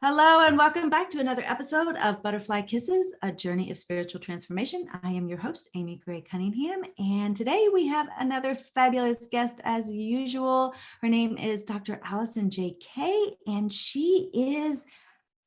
Hello and welcome back to another episode of Butterfly Kisses, a journey of spiritual transformation. I am your host, Amy Gray-Cunningham, and today we have another fabulous guest as usual. Her name is Dr. Alison J, and she is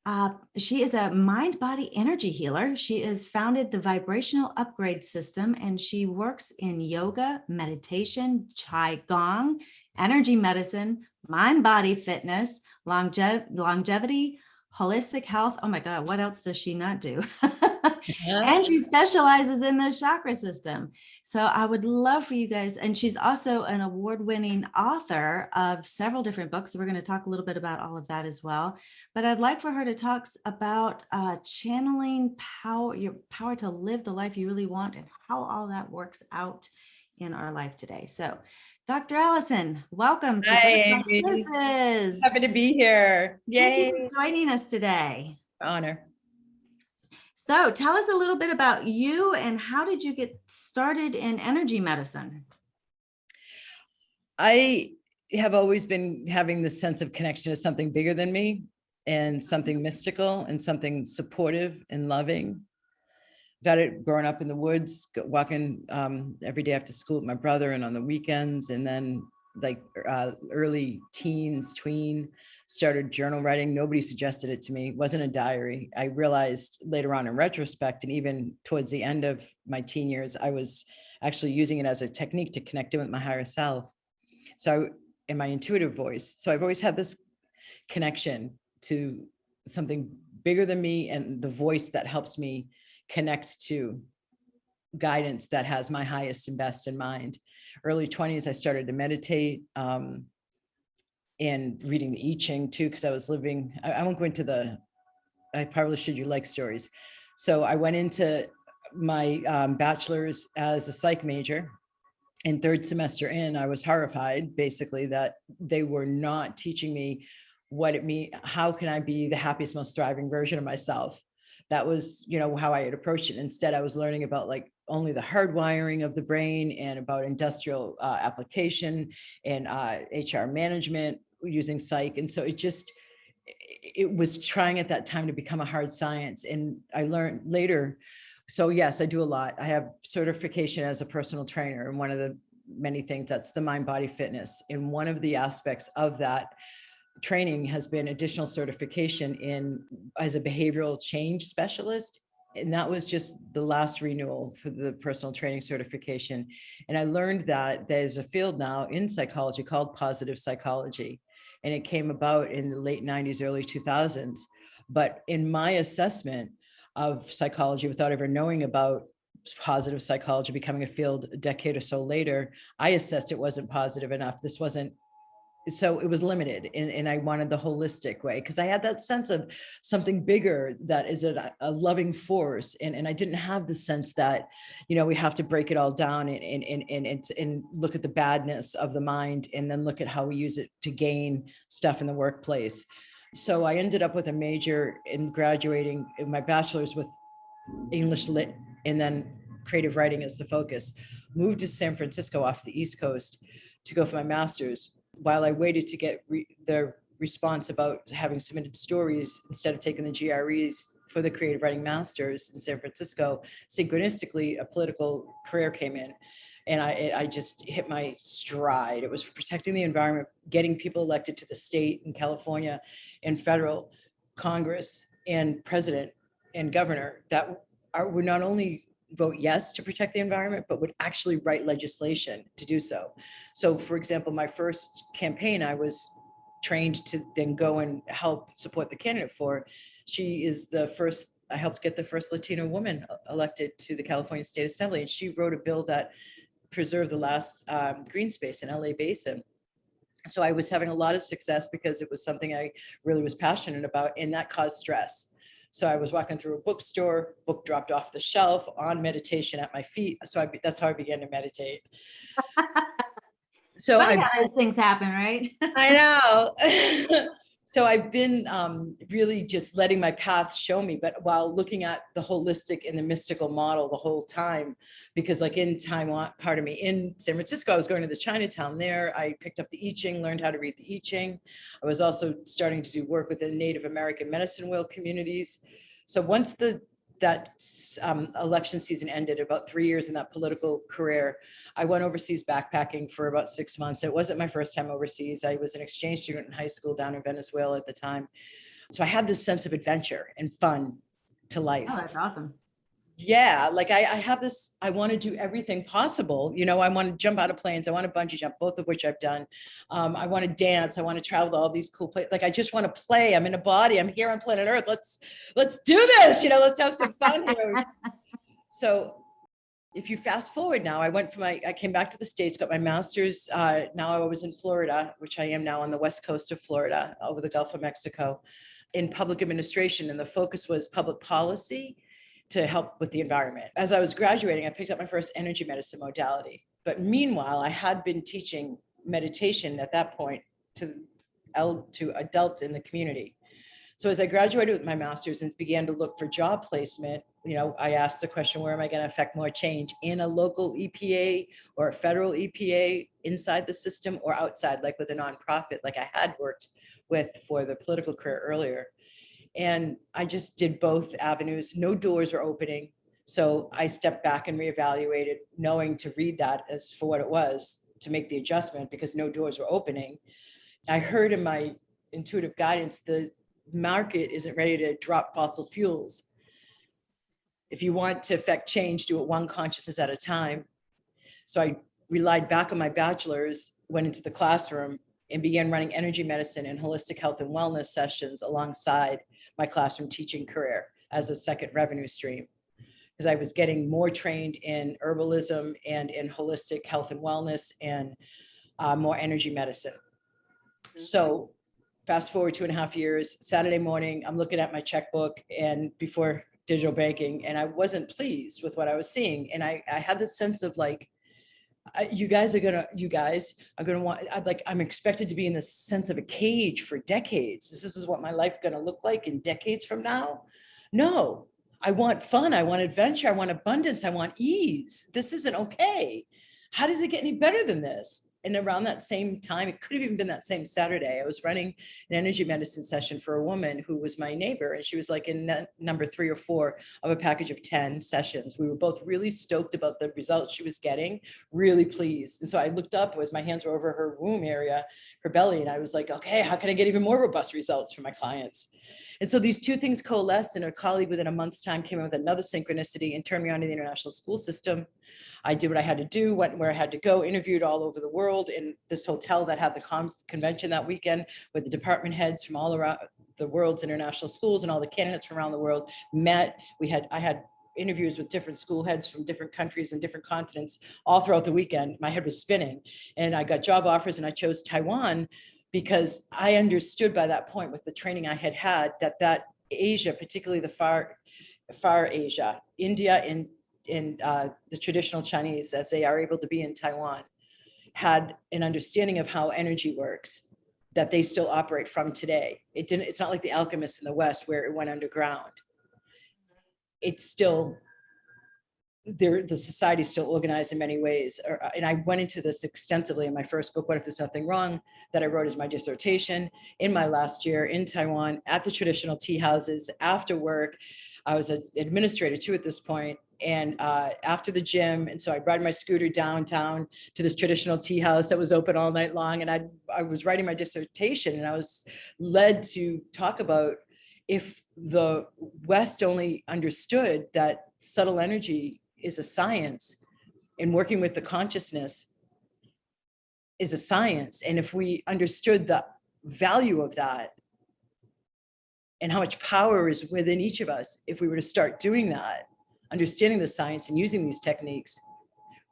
a mind-body energy healer. She has founded the Vibrational Upgrade System, and she works in yoga, meditation, qigong, energy medicine, mind-body fitness, longevity, holistic health. Oh my God, what else does she not do? And she specializes in the chakra system. So I would love for you guys, and she's also an award-winning author of several different books. So we're going to talk a little bit about all of that as well. But I'd like for her to talk about channeling power, your power to live the life you really want, and how all that works out in our life today. So Dr. Alison, welcome to Hi, Kisses. Happy to be here. Yay. Thank you for joining us today. Honor. So tell us a little bit about you and how did you get started in energy medicine? I have always been having this sense of connection to something bigger than me and something mystical and something supportive and loving. Got it growing up in the woods, walking every day after school with my brother and on the weekends. And then like early teens, tween, started journal writing. Nobody suggested it to me. It wasn't a diary. I realized later on in retrospect, and even towards the end of my teen years, I was actually using it as a technique to connect in with my higher self. So in my intuitive voice. So I've always had this connection to something bigger than me and the voice that helps me connect to guidance that has my highest and best in mind. Early 20s, I started to meditate and reading the I Ching too, because I was living, I won't go into I probably should, you like stories. So I went into my bachelor's as a psych major, and third semester in, I was horrified basically that they were not teaching me what it means, how can I be the happiest, most thriving version of myself. That was, how I had approached it. Instead, I was learning about like only the hardwiring of the brain and about industrial application and HR management using psych. And so it was trying at that time to become a hard science. And I learned later. So yes, I do a lot. I have certification as a personal trainer. And one of the many things, that's the MindBody Fitness. And one of the aspects of that training has been additional certification as a behavioral change specialist. And that was just the last renewal for the personal training certification. And I learned that there's a field now in psychology called positive psychology. And it came about in the late 90s, early 2000s. But in my assessment of psychology, without ever knowing about positive psychology becoming a field a decade or so later, I assessed it wasn't positive enough. So it was limited, and I wanted the holistic way, because I had that sense of something bigger that is a loving force. And I didn't have the sense that, we have to break it all down and look at the badness of the mind and then look at how we use it to gain stuff in the workplace. So I ended up with a major in graduating in my bachelor's with English lit and then creative writing as the focus. Moved to San Francisco off the East Coast to go for my master's. While I waited to get the response about having submitted stories instead of taking the GREs for the creative writing masters in San Francisco, synchronistically, a political career came in, and I just hit my stride. It was protecting the environment, getting people elected to the state and California and federal Congress and president and governor that would not only vote yes to protect the environment, but would actually write legislation to do so. So for example, my first campaign, I was trained to then go and help support the candidate for. She is I helped get the first Latino woman elected to the California State Assembly. And she wrote a bill that preserved the last green space in LA Basin. So I was having a lot of success because it was something I really was passionate about, and that caused stress. So I was walking through a bookstore, book dropped off the shelf, on meditation at my feet. So that's how I began to meditate. So Funny how those things happen, right? I know. So I've been really just letting my path show me, but while looking at the holistic and the mystical model the whole time, because like in Taiwan, in San Francisco, I was going to the Chinatown there. I picked up the I Ching, learned how to read the I Ching. I was also starting to do work with the Native American medicine wheel communities. So once that election season ended, about 3 years in that political career, I went overseas backpacking for about 6 months. It wasn't my first time overseas. I was an exchange student in high school down in Venezuela at the time. So I had this sense of adventure and fun to life. Oh, that's awesome. Yeah, like I have this, I want to do everything possible. You know, I want to jump out of planes. I want to bungee jump, both of which I've done. I want to dance. I want to travel to all these cool places. Like, I just want to play. I'm in a body. I'm here on planet Earth. Let's do this. You know, let's have some fun here. So if you fast forward now, I came back to the States, got my master's. Now I was in Florida, which I am now on the West Coast of Florida, over the Gulf of Mexico, in public administration. And the focus was public policy to help with the environment. As I was graduating, I picked up my first energy medicine modality. But meanwhile, I had been teaching meditation at that point to adults in the community. So as I graduated with my master's and began to look for job placement, you know, I asked the question, where am I going to affect more change, in a local EPA or a federal EPA, inside the system or outside, like with a nonprofit, like I had worked with for the political career earlier. And I just did both avenues. No doors were opening. So I stepped back and reevaluated, knowing to read that as for what it was, to make the adjustment, because no doors were opening. I heard in my intuitive guidance, the market isn't ready to drop fossil fuels. If you want to affect change, do it one consciousness at a time. So I relied back on my bachelor's, went into the classroom and began running energy medicine and holistic health and wellness sessions alongside my classroom teaching career as a second revenue stream, because I was getting more trained in herbalism and in holistic health and wellness and more energy medicine. So fast forward 2.5 years, Saturday morning, I'm looking at my checkbook and before digital banking, and I wasn't pleased with what I was seeing. And I had this sense of like, you guys are gonna want, I'm expected to be in this sense of a cage for decades. This is what my life gonna look like in decades from now. No, I want fun. I want adventure. I want abundance. I want ease. This isn't okay. How does it get any better than this? And around that same time, it could have even been that same Saturday, I was running an energy medicine session for a woman who was my neighbor. And she was like in number 3 or 4 of a package of 10 sessions. We were both really stoked about the results she was getting, really pleased. And so I looked up, my hands were over her womb area, her belly. And I was like, okay, how can I get even more robust results for my clients? And so these two things coalesced, and a colleague within a month's time came in with another synchronicity and turned me on to the international school system. I did what I had to do, went where I had to go, interviewed all over the world in this hotel that had the convention that weekend with the department heads from all around the world's international schools, and all the candidates from around the world met. I had interviews with different school heads from different countries and different continents all throughout the weekend. My head was spinning, and I got job offers, and I chose Taiwan because I understood by that point, with the training I had that Asia, particularly the far Asia, India and the traditional Chinese, as they are able to be in Taiwan, had an understanding of how energy works that they still operate from today. It's not like the alchemists in the West where it went underground. It's still there. The society is still organized in many ways. And I went into this extensively in my first book, What If There's Nothing Wrong?, that I wrote as my dissertation in my last year in Taiwan at the traditional tea houses after work. I was an administrator too at this point. And after the gym, and so I ride my scooter downtown to this traditional tea house that was open all night long. And I was writing my dissertation, and I was led to talk about, if the West only understood that subtle energy is a science, and working with the consciousness is a science, and if we understood the value of that and how much power is within each of us, if we were to start doing that, understanding the science and using these techniques,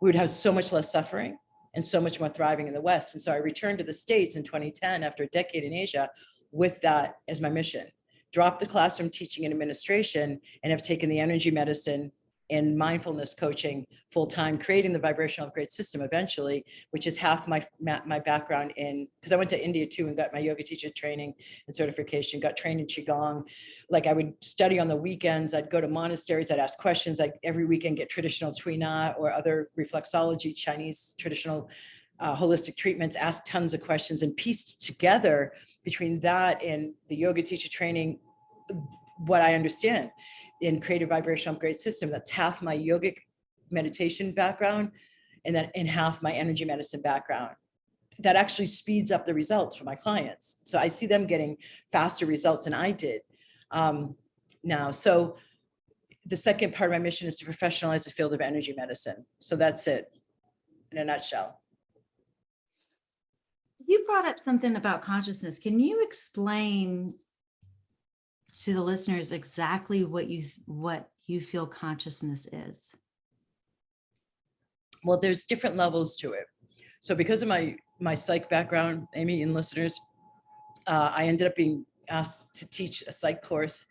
we would have so much less suffering and so much more thriving in the West. And so I returned to the States in 2010 after a decade in Asia with that as my mission. Dropped the classroom teaching and administration, and have taken the energy medicine in mindfulness coaching full-time, creating the vibrational upgrade system eventually, which is half my background in, because I went to India too and got my yoga teacher training and certification, got trained in Qigong. Like I would study on the weekends, I'd go to monasteries, I'd ask questions, I'd every weekend get traditional Tuina or other reflexology, Chinese traditional holistic treatments, ask tons of questions, and pieced together between that and the yoga teacher training what I understand in creative vibrational upgrade system. That's half my yogic meditation background and then in half my energy medicine background. That actually speeds up the results for my clients. So I see them getting faster results than I did now. So the second part of my mission is to professionalize the field of energy medicine. So that's it in a nutshell. You brought up something about consciousness. Can you explain to the listeners exactly what you feel consciousness is? Well, there's different levels to it. So because of my psych background, Amy and listeners, I ended up being asked to teach a psych course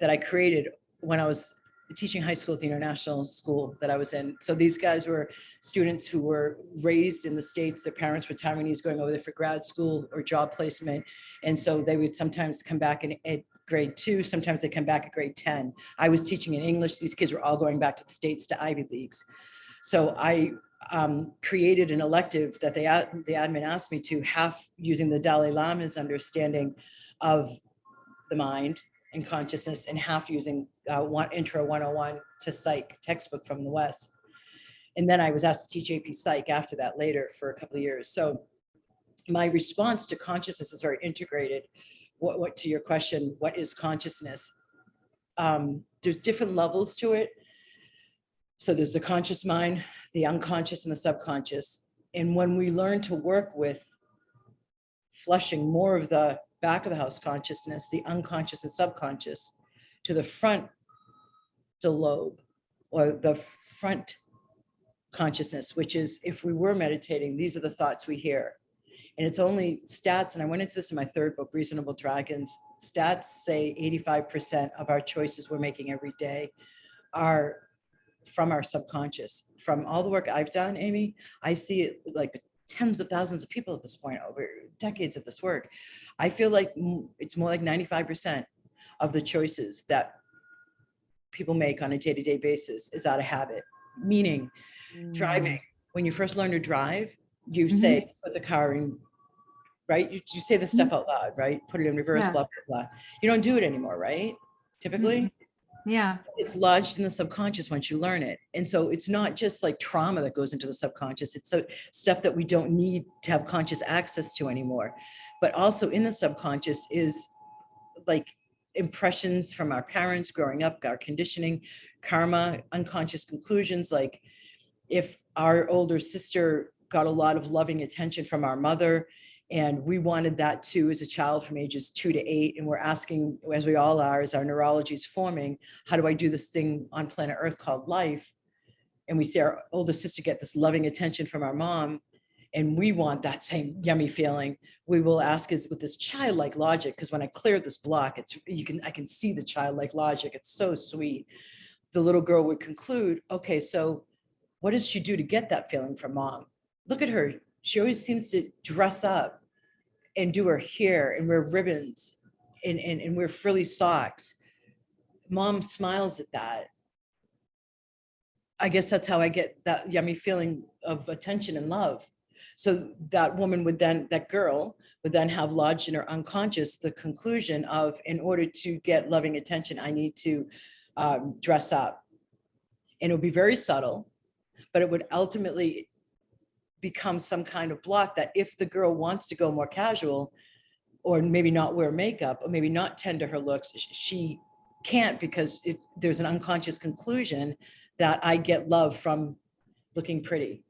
that I created when I was teaching high school at the international school that I was in. So these guys were students who were raised in the States. Their parents were Taiwanese going over there for grad school or job placement. And so they would sometimes come back at grade 2, sometimes they come back at grade 10. I was teaching in English. These kids were all going back to the States to Ivy Leagues. So I created an elective that the admin asked me to, half using the Dalai Lama's understanding of the mind and consciousness, and half using Intro 101 to Psych textbook from the West. And then I was asked to teach AP Psych after that later for a couple of years. So my response to consciousness is very integrated. What to your question, what is consciousness? There's different levels to it. So there's the conscious mind, the unconscious, and the subconscious. And when we learn to work with flushing more of the back of the house consciousness, the unconscious and subconscious, to the frontal lobe or the front consciousness, which is, if we were meditating, these are the thoughts we hear. And it's only stats, and I went into this in my third book, Reasonable Dragons. Stats say 85% of our choices we're making every day are from our subconscious. From all the work I've done, Amy, I see it like tens of thousands of people at this point over decades of this work. I feel like it's more like 95% of the choices that people make on a day-to-day basis is out of habit. Meaning, driving. When you first learn to drive, you say, put the car in, right? You say the stuff out loud, right? Put it in reverse, blah, blah, blah. You don't do it anymore, right? Typically. Yeah. So it's lodged in the subconscious once you learn it. And so it's not just like trauma that goes into the subconscious. It's stuff that we don't need to have conscious access to anymore. But also in the subconscious is like impressions from our parents growing up, our conditioning, karma, unconscious conclusions. Like if our older sister got a lot of loving attention from our mother, and we wanted that too as a child from ages 2 to 8. And we're asking, as we all are, as our neurology is forming, how do I do this thing on planet Earth called life? And we see our older sister get this loving attention from our mom, and we want that same yummy feeling. We will ask is with this childlike logic, because when I cleared this block, I can see the childlike logic. It's so sweet. The little girl would conclude, okay, so what does she do to get that feeling from mom? Look at her. She always seems to dress up and do her hair and wear ribbons and wear frilly socks. Mom smiles at that. I guess that's how I get that yummy feeling of attention and love. So that girl would then have lodged in her unconscious the conclusion of, in order to get loving attention, I need to dress up. And it would be very subtle, but it would ultimately become some kind of block that if the girl wants to go more casual, or maybe not wear makeup, or maybe not tend to her looks, she can't, because there's an unconscious conclusion that I get love from looking pretty.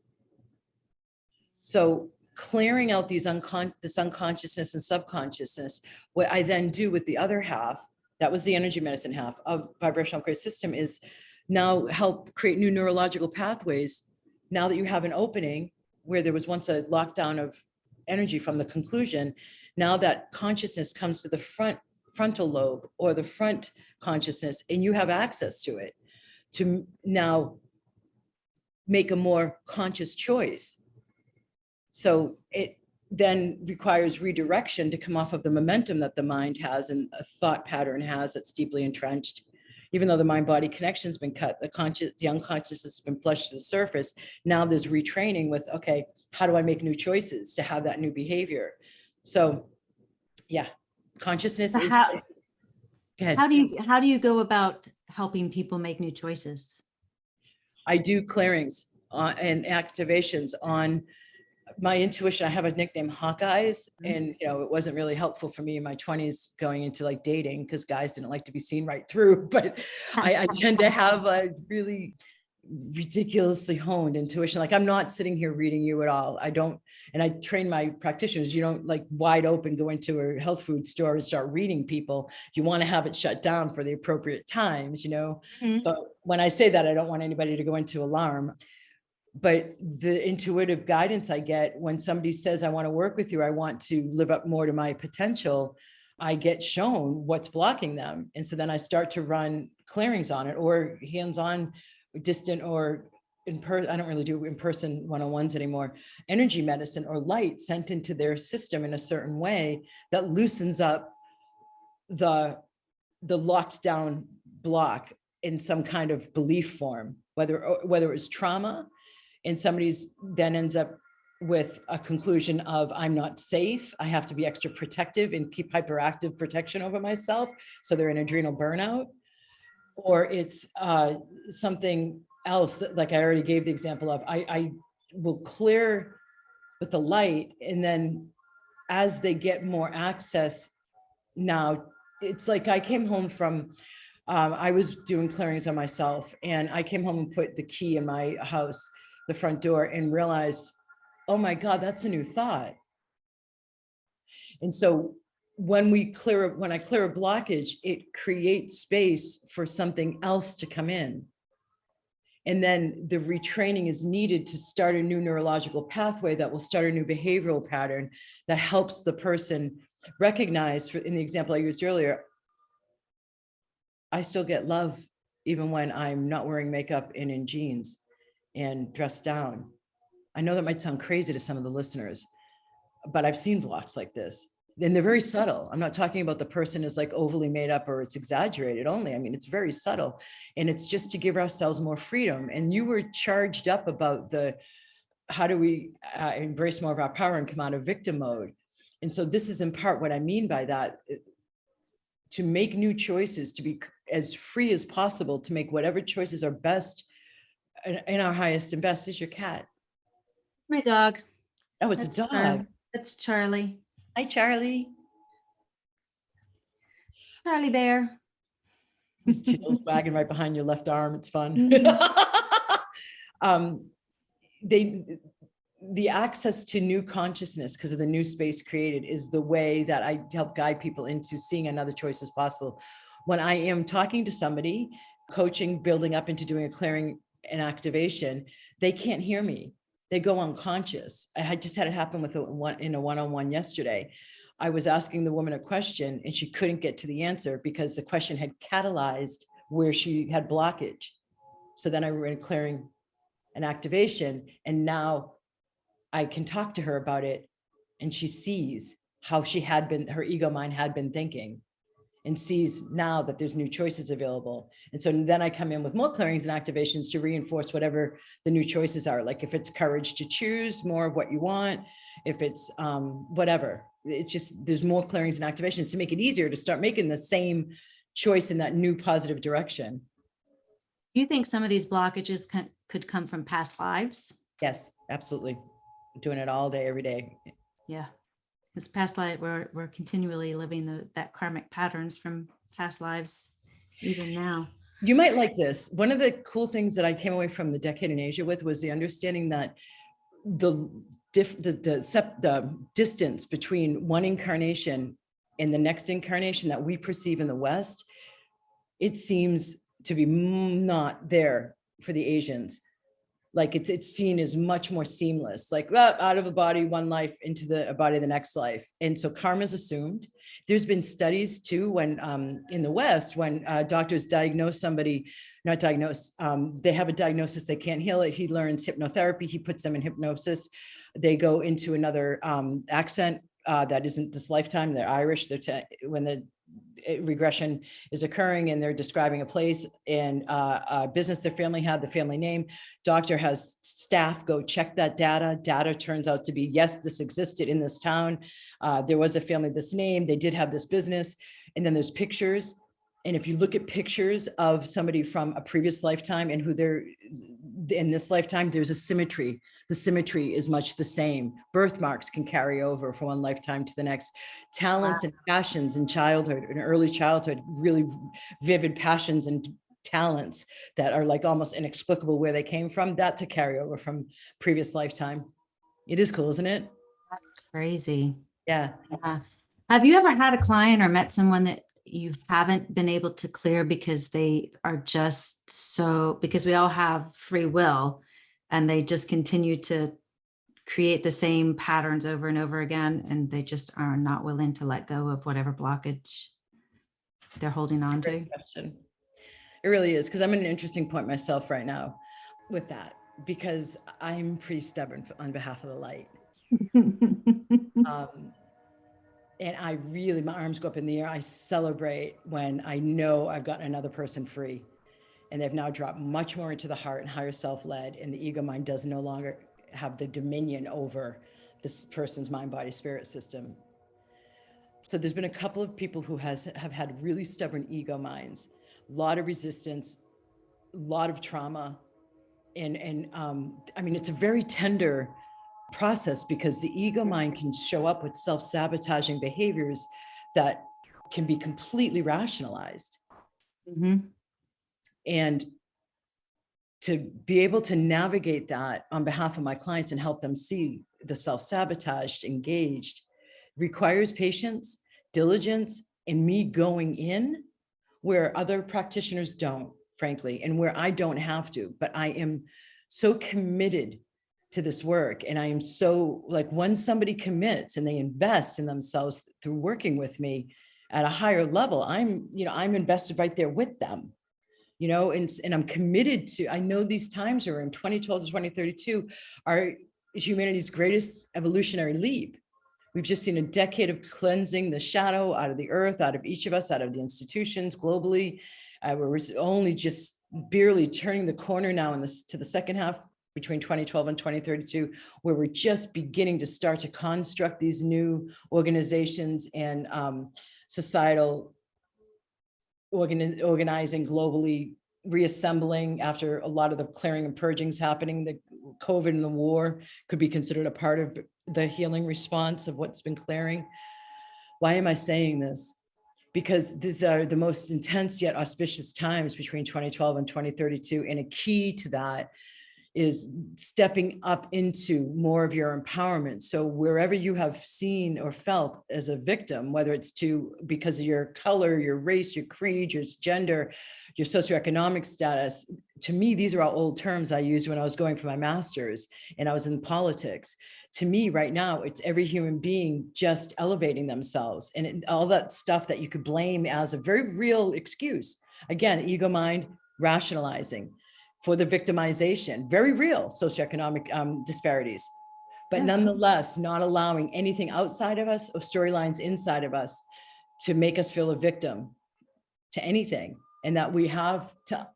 So clearing out this unconsciousness and subconsciousness, what I then do with the other half, that was the energy medicine half of vibrational upgrade system, is now help create new neurological pathways. Now that you have an opening where there was once a lockdown of energy from the conclusion, now that consciousness comes to the frontal lobe or the front consciousness, and you have access to it to now make a more conscious choice. So it then requires redirection to come off of the momentum that the mind has and a thought pattern has that's deeply entrenched. Even though the mind-body connection's been cut, the unconscious has been flushed to the surface. Now there's retraining with, okay, how do I make new choices to have that new behavior? So yeah, consciousness So is. how, Go ahead. how do you go about helping people make new choices? I do clearings and activations on my intuition. I have a nickname, Hawkeyes, and it wasn't really helpful for me in my 20s going into like dating because guys didn't like to be seen right through. But I tend to have a really ridiculously honed intuition. Like, I'm not sitting here reading you at all. I don't, and I train my practitioners, you don't like wide open go into a health food store and start reading people. You want to have it shut down for the appropriate times, So when I say that, I don't want anybody to go into alarm. But the intuitive guidance I get when somebody says, I want to work with you, I want to live up more to my potential, I get shown what's blocking them. And so then I start to run clearings on it, or hands-on, distant, or in person. I don't really do in-person one-on-ones anymore. Energy medicine or light sent into their system in a certain way that loosens up the locked down block in some kind of belief form, whether it was trauma, and somebody's then ends up with a conclusion of, I'm not safe, I have to be extra protective and keep hyperactive protection over myself, so they're in adrenal burnout. Or it's something else that, like I already gave the example of, I will clear with the light, and then as they get more access, now it's like I came home from I was doing clearings on myself, and I came home and put the key in my house, the front door, and realized, oh my God, that's a new thought. And so when I clear a blockage, it creates space for something else to come in. And then the retraining is needed to start a new neurological pathway that will start a new behavioral pattern that helps the person recognize, in the example I used earlier, I still get love even when I'm not wearing makeup and in jeans and dressed down. I know that might sound crazy to some of the listeners, but I've seen blocks like this, and they're very subtle. I'm not talking about the person is like overly made up or it's exaggerated only. I mean, it's very subtle, and it's just to give ourselves more freedom. And you were charged up about how do we embrace more of our power and come out of victim mode. And so this is in part what I mean by that, to make new choices, to be as free as possible, to make whatever choices are best in our highest and best. Is your cat? My dog. Oh, it's a dog. That's Charlie. Hi, Charlie. Charlie Bear. His tail's wagging right behind your left arm. It's fun. The access to new consciousness because of the new space created is the way that I help guide people into seeing another choice as possible. When I am talking to somebody, coaching, building up into doing a clearing and activation, they can't hear me. They go unconscious. I had just had it happen in a one-on-one yesterday. I was asking the woman a question and she couldn't get to the answer because the question had catalyzed where she had blockage. So then I ran clearing an activation, and now I can talk to her about it, and she sees how her ego mind had been thinking, and sees now that there's new choices available. And so then I come in with more clearings and activations to reinforce whatever the new choices are. Like if it's courage to choose more of what you want, if it's whatever, it's just, there's more clearings and activations to make it easier to start making the same choice in that new positive direction. Do you think some of these blockages could come from past lives? Yes, absolutely. Doing it all day, every day. Yeah. Because past life, we're continually living that karmic patterns from past lives, even now. You might like this. One of the cool things that I came away from the decade in Asia with was the understanding that the distance between one incarnation and the next incarnation that we perceive in the West, it seems to be not there for the Asians. Like it's seen as much more seamless, like out of the body, one life, into the body, the next life. And so karma is assumed. There's been studies too, when in the West, when doctors diagnose somebody, not diagnose, they have a diagnosis, they can't heal it. He learns hypnotherapy, he puts them in hypnosis. They go into another accent that isn't this lifetime. They're Irish. When the regression is occurring and they're describing a place and a business their family had, the family name. Doctor has staff go check that data. Data turns out to be, yes, this existed in this town. There was a family this name. They did have this business. And then there's pictures. And if you look at pictures of somebody from a previous lifetime and who they're in this lifetime, there's a symmetry. The symmetry is much the same. Birthmarks can carry over from one lifetime to the next. Talents and passions in childhood, in early childhood, really vivid passions and talents that are like almost inexplicable where they came from, that's a carryover from previous lifetime. It is cool, isn't it? That's crazy. Yeah. Have you ever had a client or met someone that you haven't been able to clear because they are just so, because we all have free will and they just continue to create the same patterns over and over again, and they just are not willing to let go of whatever blockage they're holding on to? Great question. It really is, because I'm at an interesting point myself right now with that, because I'm pretty stubborn on behalf of the light. And I really, my arms go up in the air. I celebrate when I know I've gotten another person free, and they've now dropped much more into the heart and higher self-led, and the ego mind does no longer have the dominion over this person's mind, body, spirit system. So there's been a couple of people who have had really stubborn ego minds, a lot of resistance, a lot of trauma. And I mean, it's a very tender process, because the ego mind can show up with self-sabotaging behaviors that can be completely rationalized. Mm-hmm. And to be able to navigate that on behalf of my clients and help them see the self-sabotaged, engaged, requires patience, diligence, and me going in where other practitioners don't, frankly, and where I don't have to. But I am so committed to this work. And I am so, like, when somebody commits and they invest in themselves through working with me at a higher level, I'm invested right there with them. And I'm committed to, I know these times are in 2012 to 2032 are humanity's greatest evolutionary leap. We've just seen a decade of cleansing the shadow out of the earth, out of each of us, out of the institutions globally. We're only just barely turning the corner now to the second half between 2012 and 2032, where we're just beginning to start to construct these new organizations and societal organizing globally, reassembling after a lot of the clearing and purgings happening. The COVID and the war could be considered a part of the healing response of what's been clearing. Why am I saying this? Because these are the most intense yet auspicious times between 2012 and 2032. And a key to that is stepping up into more of your empowerment. So wherever you have seen or felt as a victim, whether it's because of your color, your race, your creed, your gender, your socioeconomic status, to me, these are all old terms I used when I was going for my master's and I was in politics. To me right now, it's every human being just elevating themselves, and all that stuff that you could blame as a very real excuse. Again, ego mind rationalizing for the victimization, very real socioeconomic disparities, but nonetheless, not allowing anything outside of us or storylines inside of us to make us feel a victim to anything. And that we have to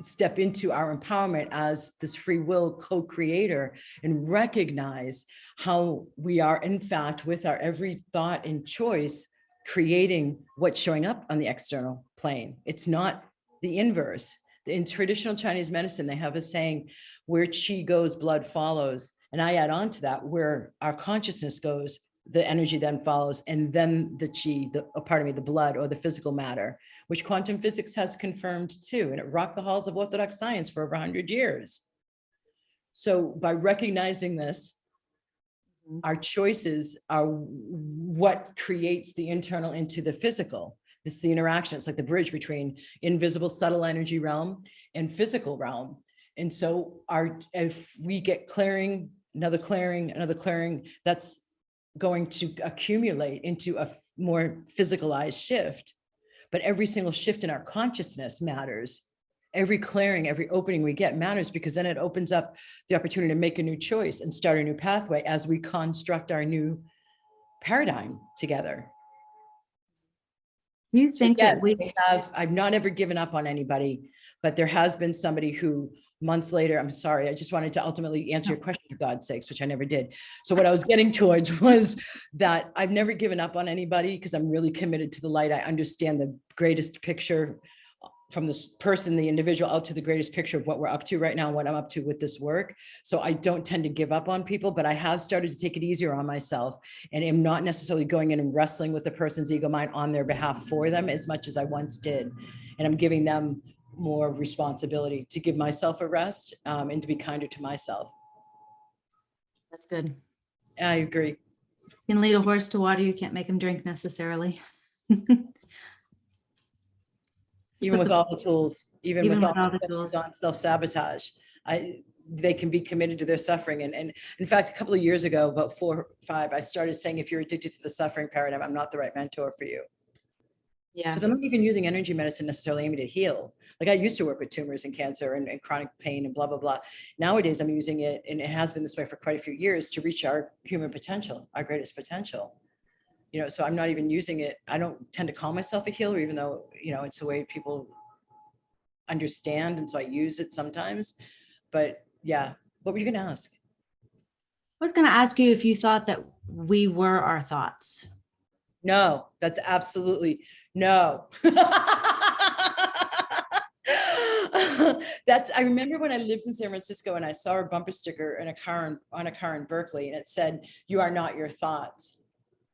step into our empowerment as this free will co-creator and recognize how we are, in fact, with our every thought and choice, creating what's showing up on the external plane. It's not the inverse. In traditional Chinese medicine, they have a saying, where qi goes, blood follows. And I add on to that, where our consciousness goes, the energy then follows, and then the qi, the blood or the physical matter, which quantum physics has confirmed too. And it rocked the halls of orthodox science for over 100 years. So by recognizing this, our choices are what creates the internal into the physical. This is the interaction. It's like the bridge between invisible, subtle energy realm and physical realm. And so if we get clearing, another clearing, that's going to accumulate into a more physicalized shift. But every single shift in our consciousness matters. Every clearing, every opening we get matters, because then it opens up the opportunity to make a new choice and start a new pathway as we construct our new paradigm together. You think that I've not ever given up on anybody, but there has been somebody who months later, I'm sorry, I just wanted to ultimately answer your question for God's sakes, which I never did. So what I was getting towards was that I've never given up on anybody, because I'm really committed to the light. I understand the greatest picture from this person, the individual, out to the greatest picture of what we're up to right now, what I'm up to with this work. So I don't tend to give up on people, but I have started to take it easier on myself, and am not necessarily going in and wrestling with the person's ego mind on their behalf for them as much as I once did. And I'm giving them more responsibility to give myself a rest, and to be kinder to myself. That's good. I agree. You can lead a horse to water, you can't make him drink necessarily. Even with all the tools, even with all the tools on self-sabotage, they can be committed to their suffering. And in fact, a couple of years ago, about 4 or 5, I started saying, if you're addicted to the suffering paradigm, I'm not the right mentor for you. Yeah. Because I'm not even using energy medicine necessarily aiming to heal. Like, I used to work with tumors and cancer and chronic pain and blah, blah, blah. Nowadays, I'm using it, and it has been this way for quite a few years, to reach our human potential, our greatest potential. You know, so I'm not even using it. I don't tend to call myself a healer, even though, you know, it's the way people understand. And so I use it sometimes. But yeah, what were you going to ask? I was going to ask you if you thought that we were our thoughts. No, that's absolutely no. I remember when I lived in San Francisco and I saw a bumper sticker in on a car in Berkeley, and it said, "You are not your thoughts."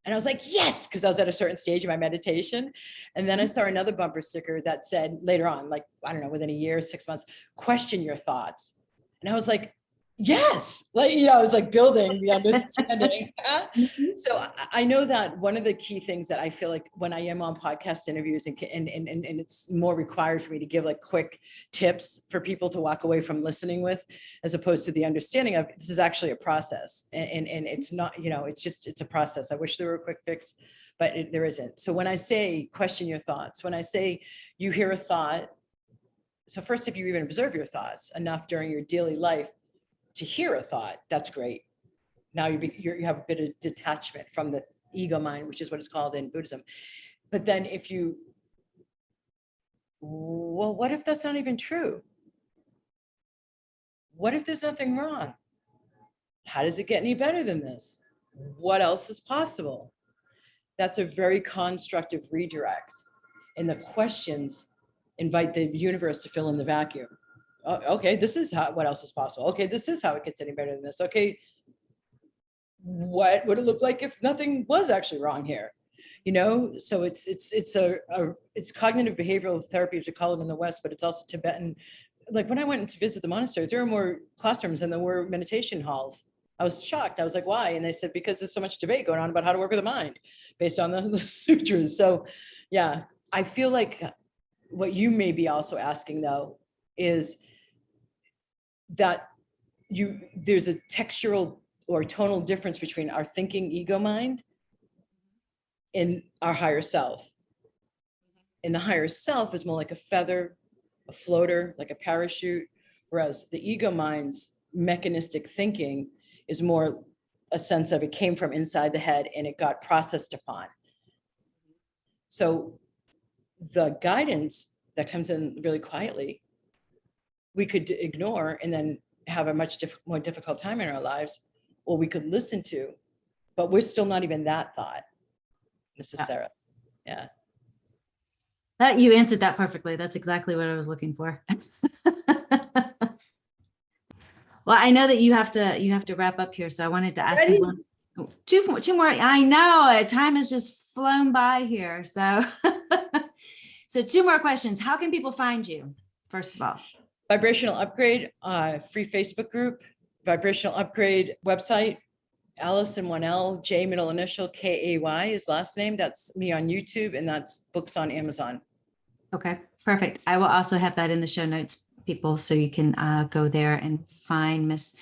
And I was like, yes, because I was at a certain stage of my meditation. And then I saw another bumper sticker that said later on, like, I don't know, within a year, 6 months, question your thoughts. And I was like, yes, like, you know, I was like building the understanding. So I know that one of the key things that I feel like when I am on podcast interviews and it's more required for me to give like quick tips for people to walk away from listening with, as opposed to the understanding of, this is actually a process, and it's not, you know, it's a process. I wish there were a quick fix, but there isn't. So when I say question your thoughts, when I say you hear a thought, so first, if you even observe your thoughts enough during your daily life to hear a thought, that's great. Now you have a bit of detachment from the ego mind, which is what it's called in Buddhism. But then well, what if that's not even true? What if there's nothing wrong? How does it get any better than this? What else is possible? That's a very constructive redirect. And the questions invite the universe to fill in the vacuum. Okay, this is what else is possible. Okay, this is how it gets any better than this. Okay, what would it look like if nothing was actually wrong here? You know, so it's cognitive behavioral therapy, as you call it in the West, but it's also Tibetan. Like, when I went to visit the monasteries, there were more classrooms than there were meditation halls. I was shocked. I was like, why? And they said, because there's so much debate going on about how to work with the mind based on the sutras. So yeah, I feel like what you may be also asking though is that there's a textural or tonal difference between our thinking ego mind and our higher self. And the higher self is more like a feather, a floater, like a parachute, whereas the ego mind's mechanistic thinking is more a sense of, it came from inside the head and it got processed upon. So the guidance that comes in really quietly, we could ignore and then have a much more difficult time in our lives, or we could listen to, but we're still not even that thought necessarily. Yeah. That you answered that perfectly. That's exactly what I was looking for. Well, I know that you have to wrap up here, so I wanted to ask you two more. I know time has just flown by here, so so 2 more questions. How can people find you? First of all, Vibrational Upgrade, free Facebook group, Vibrational Upgrade website, Alison 1L, J middle initial, KAY is last name. That's me on YouTube, and that's books on Amazon. Okay, perfect. I will also have that in the show notes. people. So you can go there and find Miss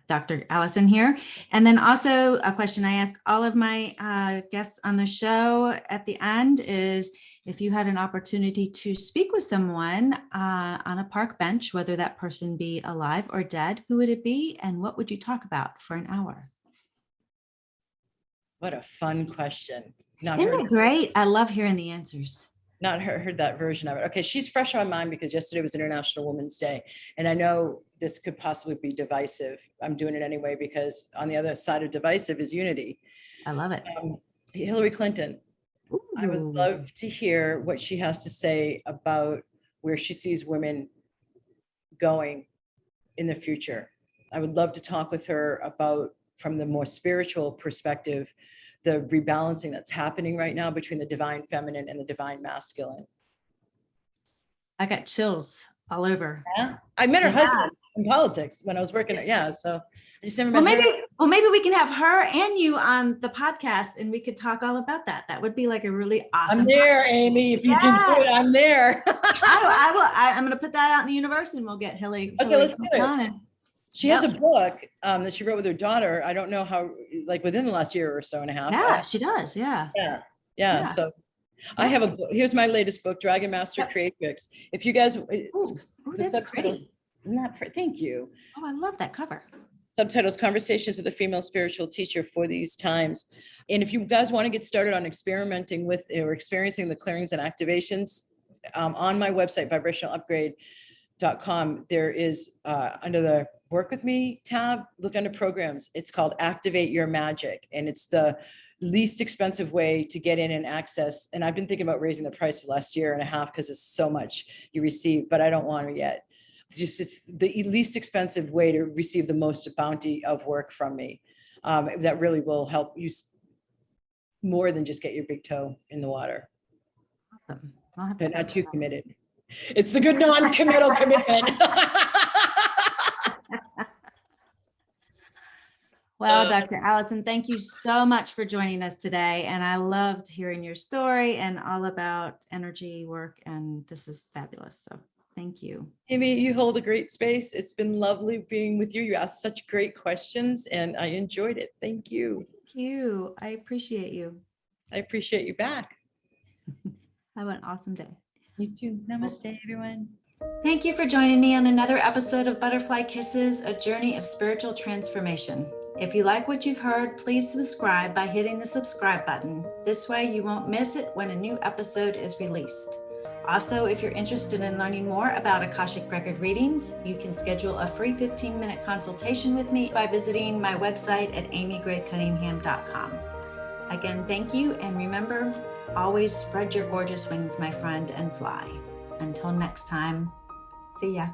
Dr. Alison here. And then also a question I ask all of my guests on the show at the end is, if you had an opportunity to speak with someone on a park bench, whether that person be alive or dead, who would it be? And what would you talk about for an hour? What a fun question. Isn't it great? I love hearing the answers. Not heard that version of it. Okay, she's fresh on my mind because yesterday was International Women's Day. And I know this could possibly be divisive. I'm doing it anyway because on the other side of divisive is unity. I love it. Hillary Clinton. Ooh. I would love to hear what she has to say about where she sees women going in the future. I would love to talk with her about, from the more spiritual perspective, the rebalancing that's happening right now between the divine feminine and the divine masculine. I got chills all over. Yeah. I met her husband in politics when I was working at, so I just never met her. Maybe we can have her and you on the podcast and we could talk all about that. That would be like a really awesome. I'm there, Amy. If you can do it, I'm there. I will. I'm going to put that out in the universe and we'll get Hillary. Okay, let's do it. She has a book that she wrote with her daughter. I don't know how, like within the last year or so and a half. Yeah, she does. Yeah. So I have a book. Here's my latest book, Dragon Master Creatrix. If you guys, that's pretty. Isn't that pretty? Thank you. Oh, I love that cover. Subtitles, Conversations with a Female Spiritual Teacher for These Times. And if you guys want to get started on experimenting with or experiencing the clearings and activations, on my website, vibrationalupgrade.com, there is under the Work With Me tab, look under programs. It's called Activate Your Magic. And it's the least expensive way to get in and access. And I've been thinking about raising the price the last year and a half because it's so much you receive, but I don't want to yet. It's the least expensive way to receive the most bounty of work from me. That really will help you more than just get your big toe in the water. Awesome. But not too committed. It's the good non-committal commitment. Well, Dr. Alison, thank you so much for joining us today. And I loved hearing your story and all about energy work. And this is fabulous. So thank you. Amy, you hold a great space. It's been lovely being with you. You asked such great questions and I enjoyed it. Thank you. Thank you. I appreciate you. I appreciate you back. Have an awesome day. You too. Namaste, everyone. Thank you for joining me on another episode of Butterfly Kisses, a journey of spiritual transformation. If you like what you've heard, please subscribe by hitting the subscribe button. This way you won't miss it when a new episode is released. Also, if you're interested in learning more about Akashic Record readings, you can schedule a free 15-minute consultation with me by visiting my website at amygray-cunningham.com. Again, thank you, and remember, always spread your gorgeous wings, my friend, and fly. Until next time, see ya.